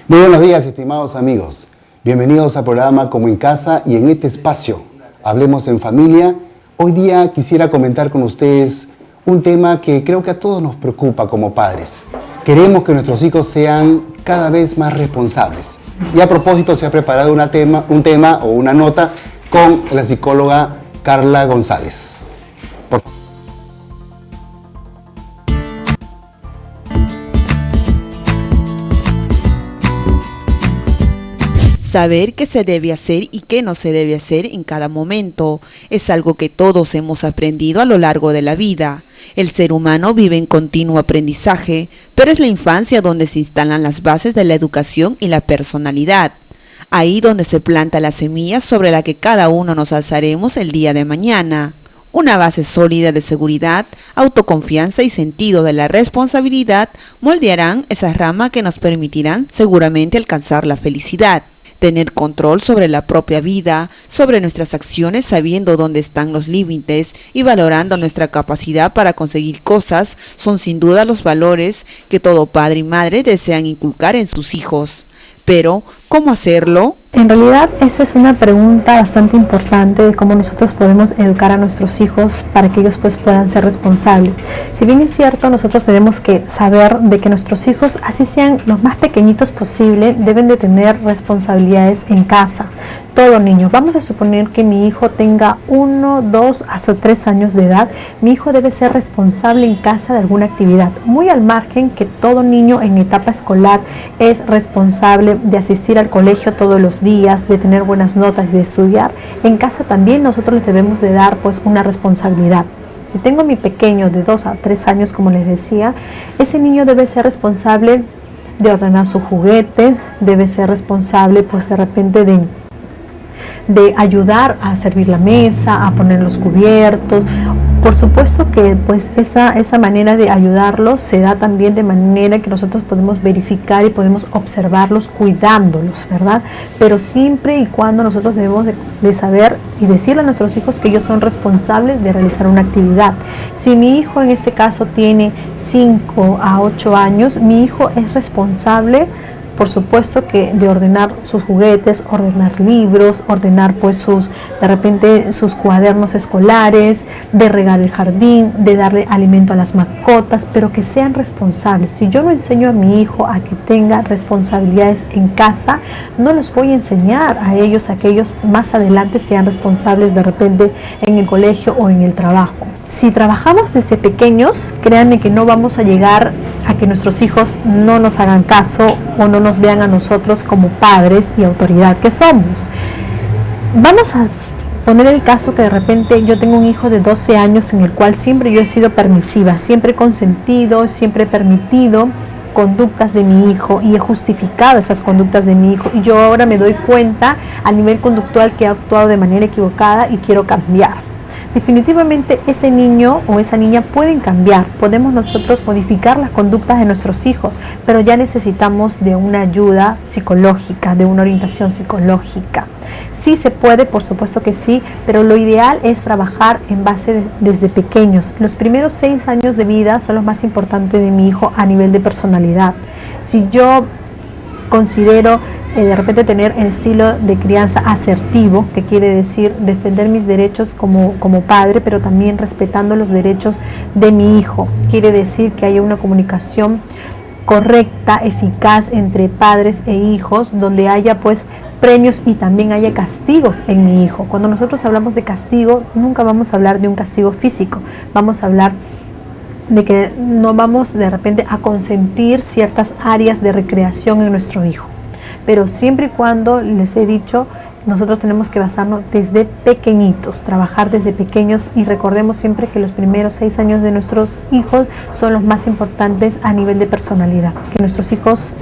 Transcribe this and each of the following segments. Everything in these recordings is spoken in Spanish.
Muy buenos días, estimados amigos. Bienvenidos al programa Como en Casa y en este espacio, Hablemos en Familia. Hoy día quisiera comentar con ustedes un tema que creo que a todos nos preocupa como padres. Queremos que nuestros hijos sean cada vez más responsables. Y a propósito se ha preparado un tema o una nota con la psicóloga Carla González. Por favor. Saber qué se debe hacer y qué no se debe hacer en cada momento es algo que todos hemos aprendido a lo largo de la vida. El ser humano vive en continuo aprendizaje, pero es la infancia donde se instalan las bases de la educación y la personalidad. Ahí donde se planta la semilla sobre la que cada uno nos alzaremos el día de mañana. Una base sólida de seguridad, autoconfianza y sentido de la responsabilidad moldearán esa rama que nos permitirán seguramente alcanzar la felicidad. Tener control sobre la propia vida, sobre nuestras acciones sabiendo dónde están los límites y valorando nuestra capacidad para conseguir cosas son sin duda los valores que todo padre y madre desean inculcar en sus hijos. Pero, ¿cómo hacerlo? En realidad, esa es una pregunta bastante importante de cómo nosotros podemos educar a nuestros hijos para que ellos pues puedan ser responsables. Si bien es cierto, nosotros tenemos que saber de que nuestros hijos, así sean los más pequeñitos posible, deben de tener responsabilidades en casa. Todo niño, vamos a suponer que mi hijo tenga 1, 2, hasta 3 años de edad, mi hijo debe ser responsable en casa de alguna actividad, muy al margen que todo niño en etapa escolar es responsable de asistir al colegio todos los días, de tener buenas notas y de estudiar. En casa también nosotros les debemos de dar pues una responsabilidad. Si tengo a mi pequeño de 2 a 3 años, como les decía, ese niño debe ser responsable de ordenar sus juguetes, debe ser responsable pues de repente de ayudar a servir la mesa, a poner los cubiertos. Por supuesto que pues esa manera de ayudarlos se da también de manera que nosotros podemos verificar y podemos observarlos cuidándolos, ¿verdad? Pero siempre y cuando nosotros debemos de saber y decirle a nuestros hijos que ellos son responsables de realizar una actividad. Si mi hijo en este caso tiene 5 a 8 años, mi hijo es responsable, por supuesto, que de ordenar sus juguetes, ordenar libros, ordenar pues de repente sus cuadernos escolares, de regar el jardín, de darle alimento a las mascotas, pero que sean responsables. Si yo no enseño a mi hijo a que tenga responsabilidades en casa, no los voy a enseñar a ellos a que ellos más adelante sean responsables de repente en el colegio o en el trabajo. Si trabajamos desde pequeños, créanme que no vamos a llegar a que nuestros hijos no nos hagan caso o no nos vean a nosotros como padres y autoridad que somos. Vamos a poner el caso que de repente yo tengo un hijo de 12 años en el cual siempre yo he sido permisiva, siempre he consentido, siempre he permitido conductas de mi hijo y he justificado esas conductas de mi hijo, y yo ahora me doy cuenta a nivel conductual que he actuado de manera equivocada y quiero cambiar. Definitivamente ese niño o esa niña pueden cambiar, podemos nosotros modificar las conductas de nuestros hijos, pero ya necesitamos de una ayuda psicológica, de una orientación psicológica. Sí se puede, por supuesto que sí, pero lo ideal es trabajar en base desde pequeños. Los primeros 6 años de vida son los más importantes de mi hijo a nivel de personalidad. Si yo considero de repente tener el estilo de crianza asertivo, que quiere decir defender mis derechos como padre, pero también respetando los derechos de mi hijo. Quiere decir que haya una comunicación correcta, eficaz entre padres e hijos, donde haya pues premios y también haya castigos en mi hijo. Cuando nosotros hablamos de castigo, nunca vamos a hablar de un castigo físico, vamos a hablar de que no vamos de repente a consentir ciertas áreas de recreación en nuestro hijo. Pero siempre y cuando, les he dicho, nosotros tenemos que basarnos desde pequeñitos, trabajar desde pequeños, y recordemos siempre que los primeros 6 años de nuestros hijos son los más importantes a nivel de personalidad. Que nuestros hijos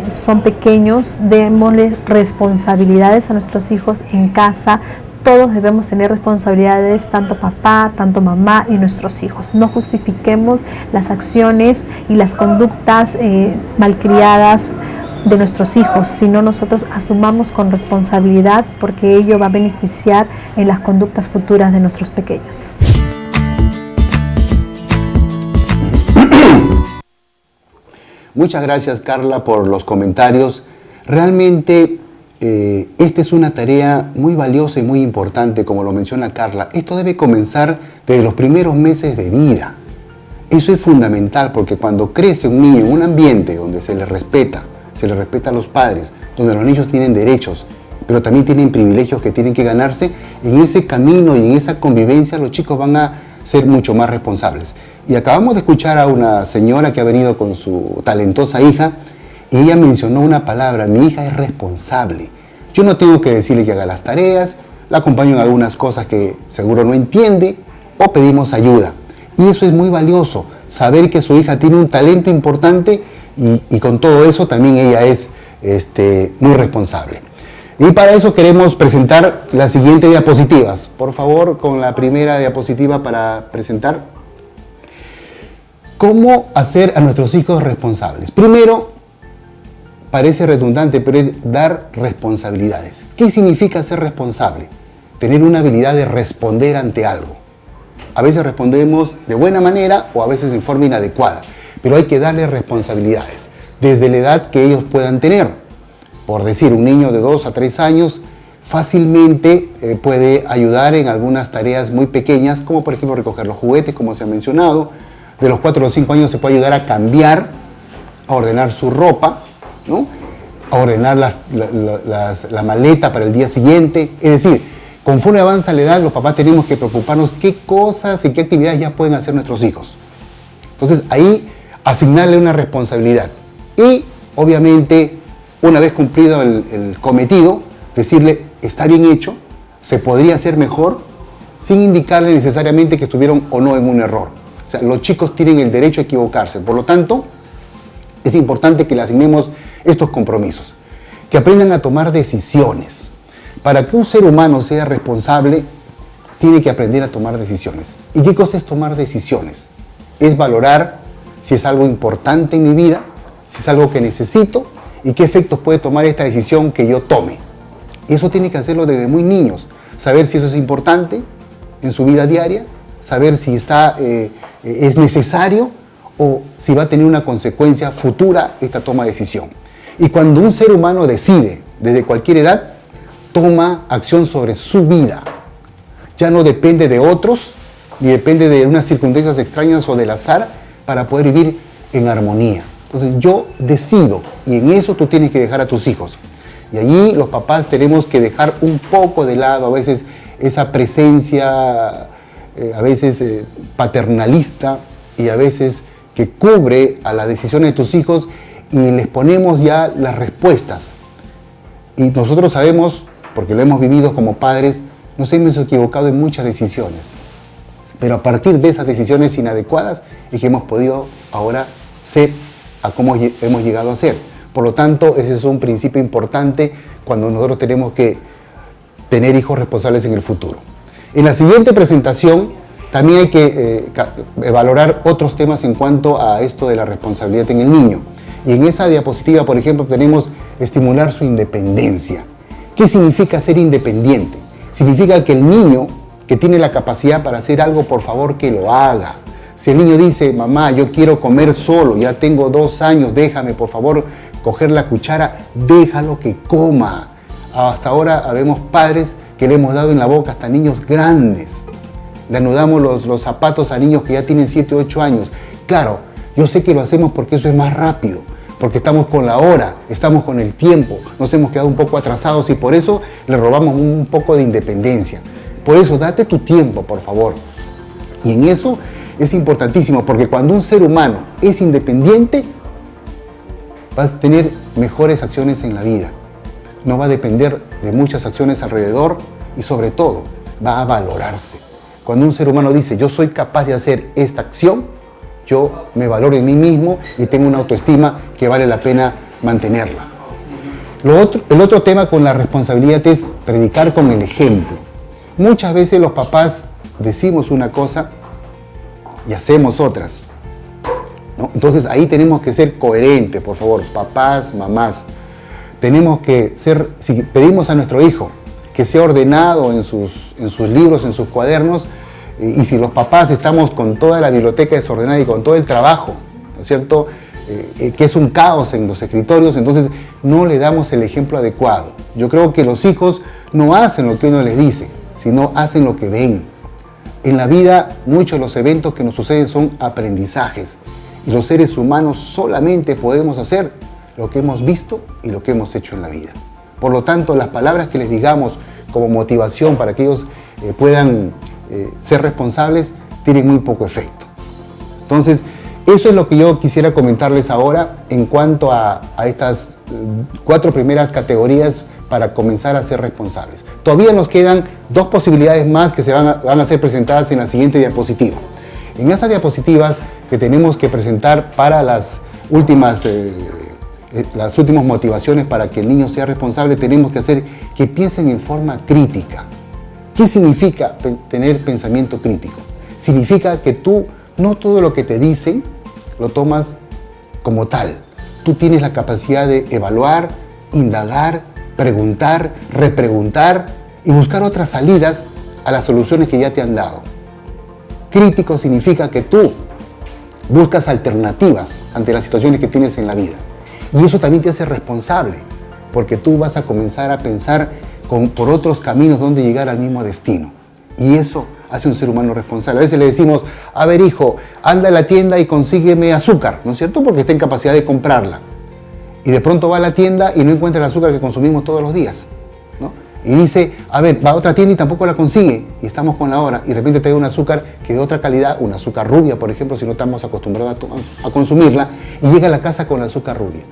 son pequeños, démosle responsabilidades a nuestros hijos en casa. Todos debemos tener responsabilidades, tanto papá, tanto mamá y nuestros hijos. No justifiquemos las acciones y las conductas malcriadas de nuestros hijos, sino nosotros asumamos con responsabilidad, porque ello va a beneficiar en las conductas futuras de nuestros pequeños. Muchas gracias, Carla, por los comentarios. Realmente esta es una tarea muy valiosa y muy importante, como lo menciona Carla. Esto debe comenzar desde los primeros meses de vida. Eso es fundamental, porque cuando crece un niño en un ambiente donde se le respeta a los padres, donde los niños tienen derechos, pero también tienen privilegios que tienen que ganarse, en ese camino y en esa convivencia los chicos van a ser mucho más responsables. Y acabamos de escuchar a una señora que ha venido con su talentosa hija, y ella mencionó una palabra: mi hija es responsable. Yo no tengo que decirle que haga las tareas, la acompaño en algunas cosas que seguro no entiende, o pedimos ayuda. Y eso es muy valioso, saber que su hija tiene un talento importante y con todo eso también ella es muy responsable. Y para eso queremos presentar las siguientes diapositivas. Por favor, con la primera diapositiva para presentar. ¿Cómo hacer a nuestros hijos responsables? Primero, parece redundante, pero es dar responsabilidades. ¿Qué significa ser responsable? Tener una habilidad de responder ante algo. A veces respondemos de buena manera o a veces en forma inadecuada, pero hay que darles responsabilidades desde la edad que ellos puedan tener. Por decir, un niño de 2 a 3 años fácilmente puede ayudar en algunas tareas muy pequeñas, como por ejemplo recoger los juguetes, como se ha mencionado. De los 4 a los 5 años se puede ayudar a cambiar, a ordenar su ropa, ¿no? A ordenar la maleta para el día siguiente. Es decir, conforme avanza la edad, los papás tenemos que preocuparnos qué cosas y qué actividades ya pueden hacer nuestros hijos. Entonces ahí asignarle una responsabilidad y obviamente una vez cumplido el cometido, decirle está bien hecho, se podría hacer mejor, sin indicarle necesariamente que estuvieron o no en un error. O sea, los chicos tienen el derecho a equivocarse, por lo tanto es importante que le asignemos estos compromisos, que aprendan a tomar decisiones. Para que un ser humano sea responsable, tiene que aprender a tomar decisiones. ¿Y qué cosa es tomar decisiones? Es valorar si es algo importante en mi vida, si es algo que necesito y qué efectos puede tomar esta decisión que yo tome. Eso tiene que hacerlo desde muy niños. Saber si eso es importante en su vida diaria, saber si es necesario o si va a tener una consecuencia futura esta toma de decisión. Y cuando un ser humano decide, desde cualquier edad, toma acción sobre su vida. Ya no depende de otros, ni depende de unas circunstancias extrañas o del azar para poder vivir en armonía. Entonces yo decido, y en eso tú tienes que dejar a tus hijos. Y allí los papás tenemos que dejar un poco de lado a veces esa presencia, a veces paternalista, y a veces que cubre a las decisiones de tus hijos y les ponemos ya las respuestas. Y nosotros sabemos, porque lo hemos vivido como padres, nos hemos equivocado en muchas decisiones. Pero a partir de esas decisiones inadecuadas es que hemos podido ahora ser a cómo hemos llegado a ser. Por lo tanto, ese es un principio importante cuando nosotros tenemos que tener hijos responsables en el futuro. En la siguiente presentación también hay que valorar otros temas en cuanto a esto de la responsabilidad en el niño. Y en esa diapositiva, por ejemplo, tenemos estimular su independencia. ¿Qué significa ser independiente? Significa que el niño que tiene la capacidad para hacer algo, por favor que lo haga. Si el niño dice, mamá, yo quiero comer solo, ya tengo 2 años, déjame por favor coger la cuchara, déjalo que coma. Hasta ahora habemos padres que le hemos dado en la boca hasta niños grandes. Le anudamos los zapatos a niños que ya tienen 7 o 8 años. Claro, yo sé que lo hacemos porque eso es más rápido, porque estamos con la hora, estamos con el tiempo, nos hemos quedado un poco atrasados y por eso le robamos un poco de independencia. Por eso, date tu tiempo, por favor. Y en eso es importantísimo, porque cuando un ser humano es independiente, va a tener mejores acciones en la vida. No va a depender de muchas acciones alrededor y sobre todo va a valorarse. Cuando un ser humano dice, yo soy capaz de hacer esta acción, yo me valoro en mí mismo y tengo una autoestima que vale la pena mantenerla. El otro tema con la responsabilidad es predicar con el ejemplo. Muchas veces los papás decimos una cosa y hacemos otras, ¿no? Entonces ahí tenemos que ser coherentes, por favor, papás, mamás. Tenemos que ser, si pedimos a nuestro hijo que sea ordenado en sus libros, en sus cuadernos, y si los papás estamos con toda la biblioteca desordenada y con todo el trabajo, ¿no es cierto?, que es un caos en los escritorios, entonces no le damos el ejemplo adecuado. Yo creo que los hijos no hacen lo que uno les dice, sino hacen lo que ven. En la vida, muchos de los eventos que nos suceden son aprendizajes. Y los seres humanos solamente podemos hacer lo que hemos visto y lo que hemos hecho en la vida. Por lo tanto, las palabras que les digamos como motivación para que ellos puedan ser responsables tienen muy poco efecto. Entonces, eso es lo que yo quisiera comentarles ahora en cuanto a estas 4 primeras categorías para comenzar a ser responsables. Todavía nos quedan 2 posibilidades más que van a ser presentadas en la siguiente diapositiva. En esas diapositivas que tenemos que presentar para las últimas motivaciones para que el niño sea responsable, tenemos que hacer que piensen en forma crítica. ¿Qué significa tener pensamiento crítico? Significa que tú no todo lo que te dicen lo tomas como tal. Tú tienes la capacidad de evaluar, indagar, preguntar, repreguntar y buscar otras salidas a las soluciones que ya te han dado. Crítico significa que tú buscas alternativas ante las situaciones que tienes en la vida. Y eso también te hace responsable, porque tú vas a comenzar a pensar por otros caminos donde llegar al mismo destino. Y eso hace un ser humano responsable. A veces le decimos, a ver hijo, anda a la tienda y consígueme azúcar, ¿no es cierto? Porque está en capacidad de comprarla. Y de pronto va a la tienda y no encuentra el azúcar que consumimos todos los días, ¿no? Y dice, a ver, va a otra tienda y tampoco la consigue. Y estamos con la hora y de repente trae un azúcar que de otra calidad, un azúcar rubia, por ejemplo, si no estamos acostumbrados a consumirla, y llega a la casa con la azúcar rubia.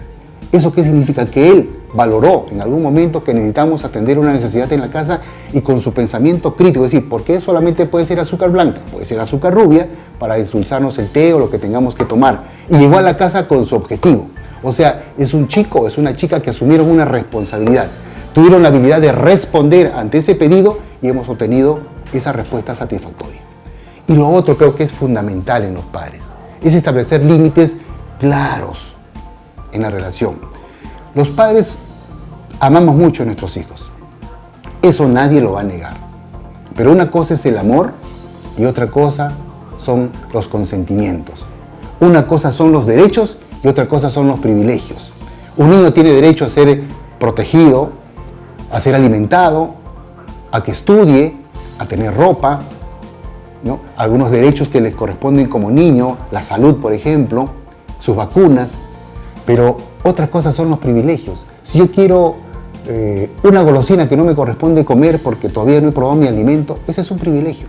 ¿Eso qué significa? Que él valoró en algún momento que necesitamos atender una necesidad en la casa y con su pensamiento crítico, es decir, ¿por qué solamente puede ser azúcar blanca? Puede ser azúcar rubia para endulzarnos el té o lo que tengamos que tomar. Y llegó a la casa con su objetivo. O sea, es un chico, es una chica que asumieron una responsabilidad. Tuvieron la habilidad de responder ante ese pedido y hemos obtenido esa respuesta satisfactoria. Y lo otro creo que es fundamental en los padres, es establecer límites claros en la relación. Los padres amamos mucho a nuestros hijos. Eso nadie lo va a negar. Pero una cosa es el amor y otra cosa son los consentimientos. Una cosa son los derechos y otra cosa son los privilegios. Un niño tiene derecho a ser protegido, a ser alimentado, a que estudie, a tener ropa, ¿no? Algunos derechos que les corresponden como niño, la salud, por ejemplo, sus vacunas. Pero otras cosas son los privilegios. Si yo quiero una golosina que no me corresponde comer porque todavía no he probado mi alimento, ese es un privilegio.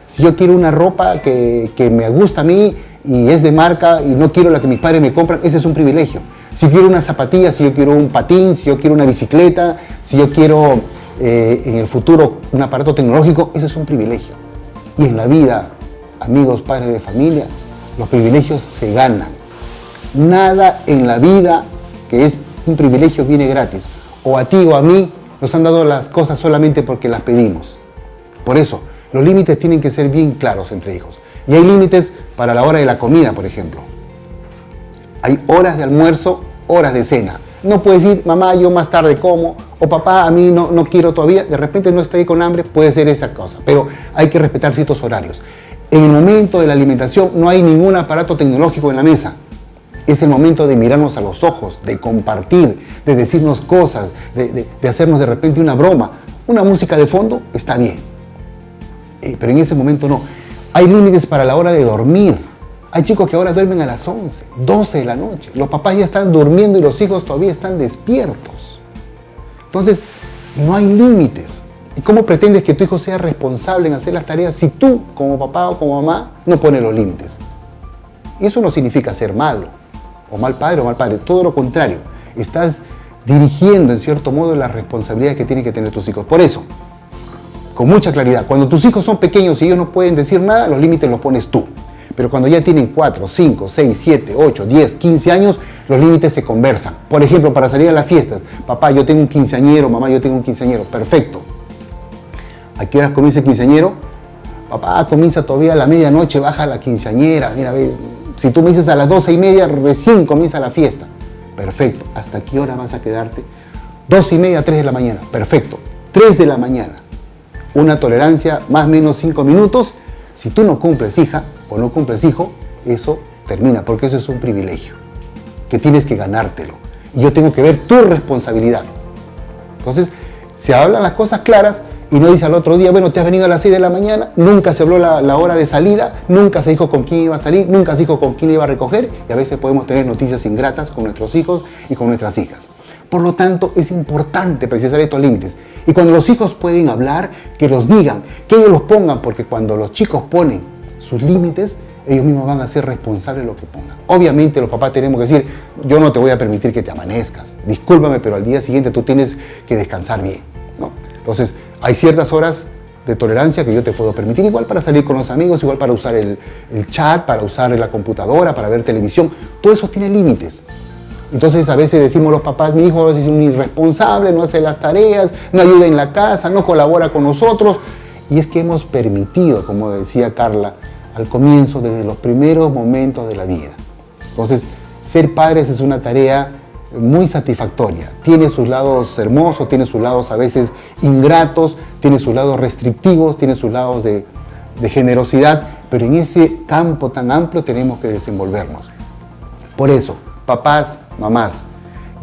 Si yo quiero una ropa que me gusta a mí y es de marca y no quiero la que mis padres me compran, ese es un privilegio. Si quiero una zapatilla, si yo quiero un patín, si yo quiero una bicicleta, si yo quiero en el futuro un aparato tecnológico, ese es un privilegio. Y en la vida, amigos, padres de familia, los privilegios se ganan. Nada en la vida que es un privilegio viene gratis. O a ti o a mí nos han dado las cosas solamente porque las pedimos. Por eso, los límites tienen que ser bien claros entre hijos. Y hay límites para la hora de la comida, por ejemplo. Hay horas de almuerzo, horas de cena. No puedes decir, mamá, yo más tarde como, o papá, a mí no quiero todavía. De repente no estoy con hambre, puede ser esa cosa. Pero hay que respetar ciertos horarios. En el momento de la alimentación no hay ningún aparato tecnológico en la mesa. Es el momento de mirarnos a los ojos, de compartir, de decirnos cosas, de hacernos de repente una broma. Una música de fondo está bien, pero en ese momento no. Hay límites para la hora de dormir. Hay chicos que ahora duermen a las 11, 12 de la noche. Los papás ya están durmiendo y los hijos todavía están despiertos. Entonces, no hay límites. ¿Y cómo pretendes que tu hijo sea responsable en hacer las tareas si tú, como papá o como mamá, no pones los límites? Y eso no significa ser malo, o mal padre, todo lo contrario. Estás dirigiendo en cierto modo las responsabilidades que tienen que tener tus hijos. Por eso, con mucha claridad, cuando tus hijos son pequeños y ellos no pueden decir nada, los límites los pones tú. Pero cuando ya tienen 4, 5, 6, 7, 8, 10, 15 años, los límites se conversan. Por ejemplo, para salir a las fiestas, papá, yo tengo un quinceañero, mamá, yo tengo un quinceañero, perfecto. ¿A qué horas comienza el quinceañero? Papá, comienza todavía a la medianoche, baja la quinceañera, mira, ve, si tú me dices a las 12:30, recién comienza la fiesta. Perfecto. ¿Hasta qué hora vas a quedarte? 2:30, 3 de la mañana. Perfecto. 3 de la mañana. Una tolerancia más o menos 5 minutos. Si tú no cumples, hija, o no cumples, hijo, eso termina, porque eso es un privilegio. que tienes que ganártelo. Y yo tengo que ver tu responsabilidad. Entonces, se hablan las cosas claras y no dice al otro día, bueno, te has venido a las 6 de la mañana, nunca se habló la hora de salida, nunca se dijo con quién iba a salir, nunca se dijo con quién iba a recoger, y a veces podemos tener noticias ingratas con nuestros hijos y con nuestras hijas. Por lo tanto, es importante precisar estos límites. Y cuando los hijos pueden hablar, que los digan, que ellos los pongan, porque cuando los chicos ponen sus límites, ellos mismos van a ser responsables de lo que pongan. Obviamente los papás tenemos que decir, yo no te voy a permitir que te amanezcas, discúlpame, pero al día siguiente tú tienes que descansar bien, ¿no? Entonces, hay ciertas horas de tolerancia que yo te puedo permitir, igual para salir con los amigos, igual para usar el chat, para usar la computadora, para ver televisión, todo eso tiene límites. Entonces a veces decimos los papás, mi hijo es un irresponsable, no hace las tareas, no ayuda en la casa, no colabora con nosotros, y es que hemos permitido, como decía Carla, al comienzo, desde los primeros momentos de la vida. Entonces, ser padres es una tarea muy satisfactoria. Tiene sus lados hermosos, tiene sus lados a veces ingratos, tiene sus lados restrictivos, tiene sus lados de generosidad, pero en ese campo tan amplio tenemos que desenvolvernos. Por eso, papás, mamás,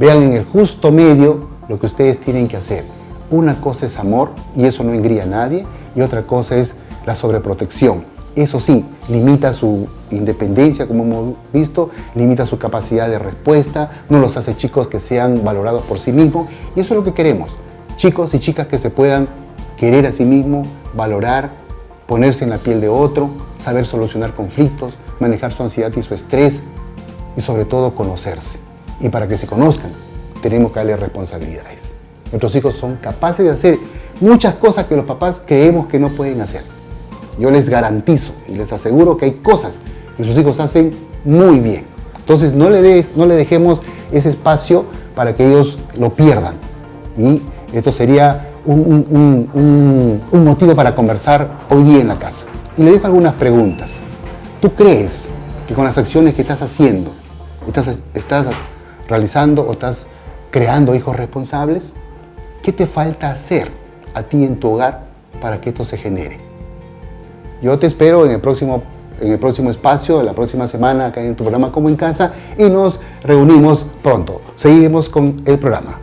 vean en el justo medio lo que ustedes tienen que hacer. Una cosa es amor, y eso no engría a nadie, y otra cosa es la sobreprotección. Eso sí, limita su independencia, como hemos visto, limita su capacidad de respuesta, no los hace chicos que sean valorados por sí mismos, y eso es lo que queremos. Chicos y chicas que se puedan querer a sí mismos, valorar, ponerse en la piel de otro, saber solucionar conflictos, manejar su ansiedad y su estrés, y sobre todo conocerse. Y para que se conozcan, tenemos que darles responsabilidades. Nuestros hijos son capaces de hacer muchas cosas que los papás creemos que no pueden hacer. Yo les garantizo y les aseguro que hay cosas que sus hijos hacen muy bien. Entonces no le dejemos ese espacio para que ellos lo pierdan. Y esto sería un motivo para conversar hoy día en la casa. Y le dejo algunas preguntas. ¿Tú crees que con las acciones que estás haciendo, estás realizando o estás creando hijos responsables? ¿Qué te falta hacer a ti en tu hogar para que esto se genere? Yo te espero en el próximo espacio, la próxima semana, acá en tu programa Como en Casa, y nos reunimos pronto. Seguiremos con el programa.